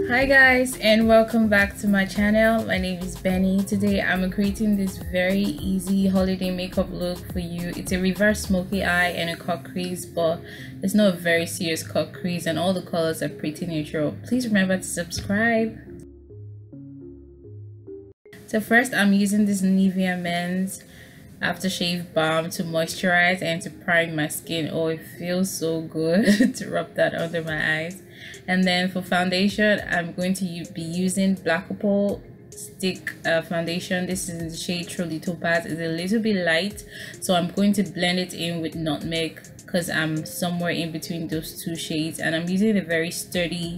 Hi guys, and welcome back to my channel. My name is Benny. Today I'm creating this very easy holiday makeup look for you. It's a reverse smoky eye and a cut crease, but it's not a very serious cut crease, and all the colors are pretty neutral. Please remember to subscribe. So first, I'm using this Nivea men's aftershave balm to moisturize and to prime my skin. Oh, it feels so good to rub that under my eyes. And then for foundation, I'm going to be using Black Opal stick foundation. This is in the shade Truly Topaz. It's a little bit light, so I'm going to blend it in with nutmeg because I'm somewhere in between those two shades. And I'm using a very sturdy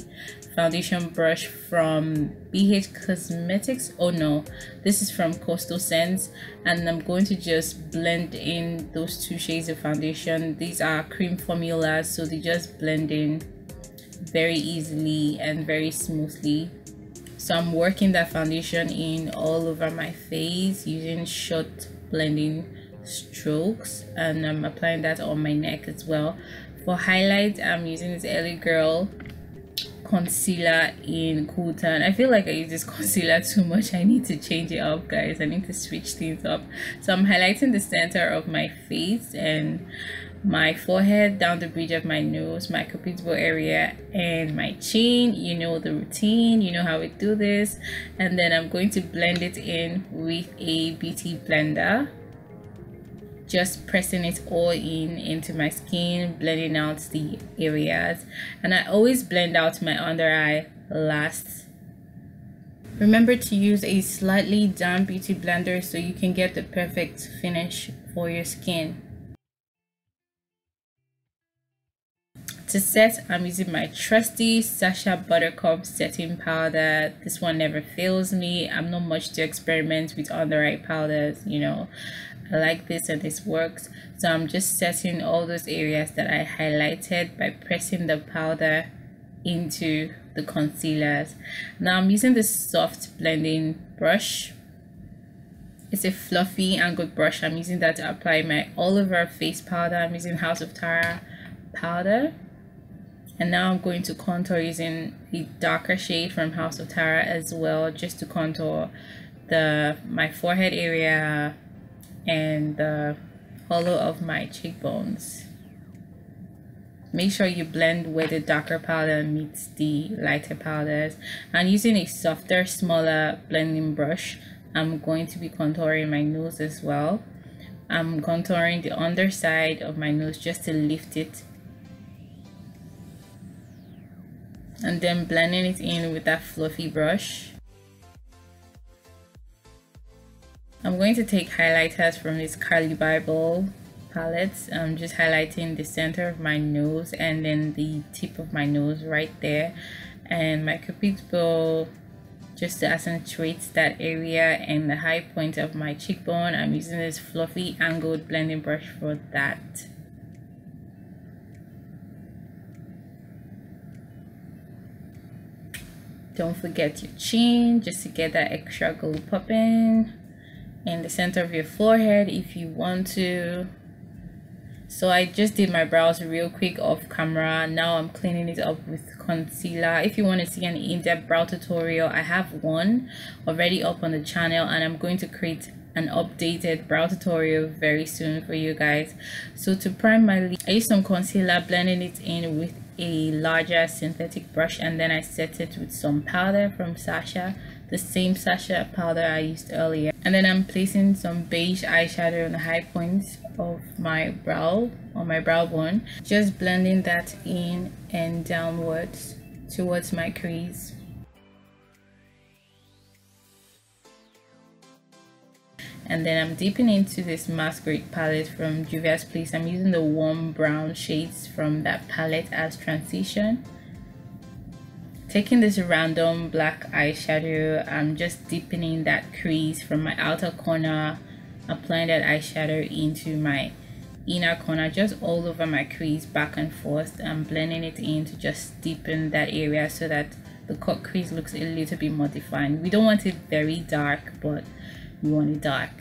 foundation brush from bhcosmetics. Oh no, this is from Coastal Scents, and I'm going to just blend in those two shades of foundation. These are cream formulas, so they just blend in very easily and very smoothly. So I'm working that foundation in all over my face using short blending strokes, and I'm applying that on my neck as well. For highlight, I'm using this LA Girl concealer in Cool Tan. I feel like I use this concealer too much. I need to change it up, guys. I need to switch things up. So I'm highlighting the center of my face and my forehead, down the bridge of my nose, my cupid's bow area, and my chin. You know the routine, you know how we do this. And then I'm going to blend it in with a beauty blender, just pressing it all into my skin, blending out the areas. And I always blend out my under eye last. Remember to use a slightly damp beauty blender so you can get the perfect finish for your skin. To set, I'm using my trusty Sacha buttercup setting powder. This one never fails me. I'm not much to experiment with under eye powders, you know. I like this and this works. So I'm just setting all those areas that I highlighted by pressing the powder into the concealers. Now I'm using this soft blending brush. It's a fluffy angled brush. I'm using that to apply my all over face powder. I'm using House of Tara powder. And now I'm going to contour using the darker shade from House of Tara as well, just to contour my forehead area and the hollow of my cheekbones. Make sure you blend where the darker powder meets the lighter powders. And using a softer, smaller blending brush, I'm going to be contouring my nose as well. I'm contouring the underside of my nose just to lift it, and then blending it in with that fluffy brush. I'm going to take highlighters from this Carli Bybel palette. I'm just highlighting the center of my nose and then the tip of my nose right there, and my cupid's bow just to accentuate that area and the high point of my cheekbone. I'm using this fluffy angled blending brush for that. Don't forget your chin, just to get that extra glow popping, in the center of your forehead if you want to. So I just did my brows real quick off camera. Now I'm cleaning it up with concealer. If you want to see an in-depth brow tutorial, I have one already up on the channel, and I'm going to create an updated brow tutorial very soon for you guys. So to prime my lid, I used some concealer, blending it in with a larger synthetic brush, and then I set it with some powder from Sacha, the same Sacha powder I used earlier. And then I'm placing some beige eyeshadow on the high points of my brow, on my brow bone, just blending that in and downwards towards my crease. And then I'm dipping into this Masquerade palette from Juvias. Please, I'm using the warm brown shades from that palette as transition. Taking this random black eyeshadow, I'm just deepening that crease from my outer corner, applying that eyeshadow into my inner corner, just all over my crease, back and forth. I'm blending it in to just deepen that area so that the cut crease looks a little bit more defined. We don't want it very dark, but we want it dark.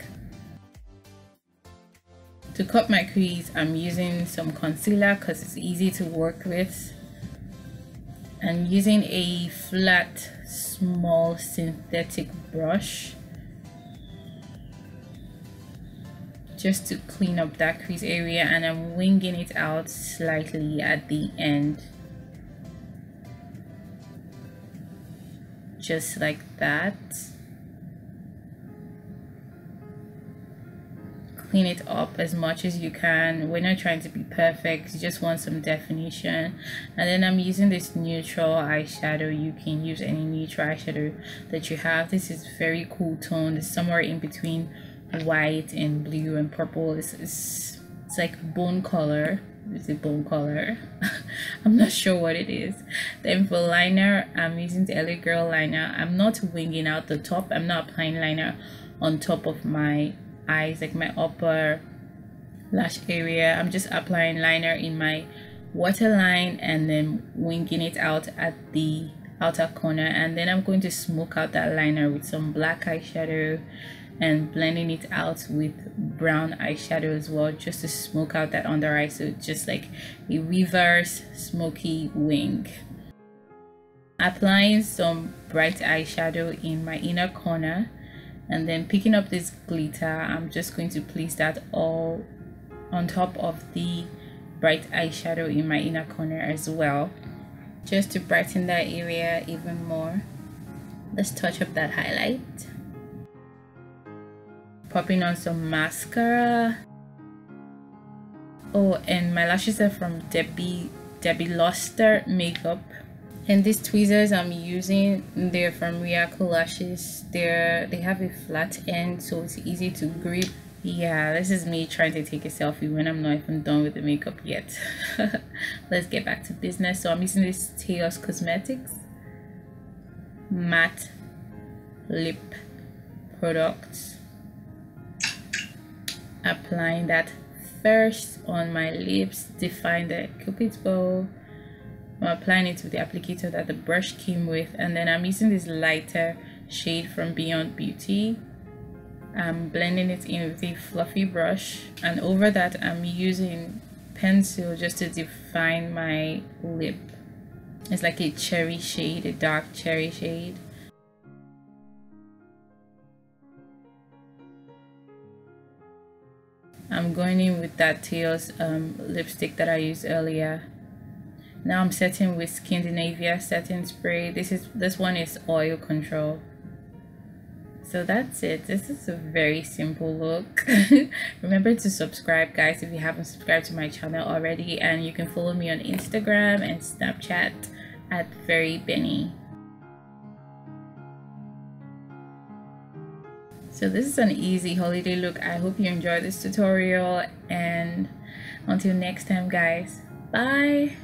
To cut my crease, I'm using some concealer because it's easy to work with. and using a flat small synthetic brush just to clean up that crease area, and I'm winging it out slightly at the end, just like that. Clean it up as much as you can. We're not trying to be perfect, you just want some definition. And then I'm using this neutral eyeshadow. You can use any neutral eyeshadow that you have. This is very cool tone. It's somewhere in between white and blue and purple. It's like bone color. Is it bone color? I'm not sure what it is. Then for liner, I'm using the LA Girl liner. I'm not winging out the top. I'm not applying liner on top of my eyes, like my upper lash area. I'm just applying liner in my waterline and then winging it out at the outer corner, and then I'm going to smoke out that liner with some black eyeshadow and blending it out with brown eyeshadow as well, just to smoke out that under eye, so just like a reverse smoky wing. Applying some bright eyeshadow in my inner corner, and then picking up this glitter, I'm just going to place that all on top of the bright eyeshadow in my inner corner as well, just to brighten that area even more. Let's touch up that highlight. Popping on some mascara. Oh, and my lashes are from Debbie Luster makeup, and these tweezers I'm using, they're from Miracle Lashes. They have a flat end, so it's easy to grip. Yeah, this is me trying to take a selfie when I'm not even done with the makeup yet. Let's get back to business. So I'm using this Taos Cosmetics matte lip product. Applying that first on my lips, define the cupid's bow. I'm applying it with the applicator that the brush came with, and then I'm using this lighter shade from Beyond Beauty. I'm blending it in with a fluffy brush, and over that I'm using pencil just to define my lip. It's like a cherry shade, a dark cherry shade. I'm going in with that Taos lipstick that I used earlier. Now I'm setting with Skindinavia setting spray. This one is oil control. So that's it. This is a very simple look. Remember to subscribe, guys, if you haven't subscribed to my channel already, and you can follow me on Instagram and Snapchat at Benny. So this is an easy holiday look. I hope you enjoyed this tutorial, and until next time, guys, bye.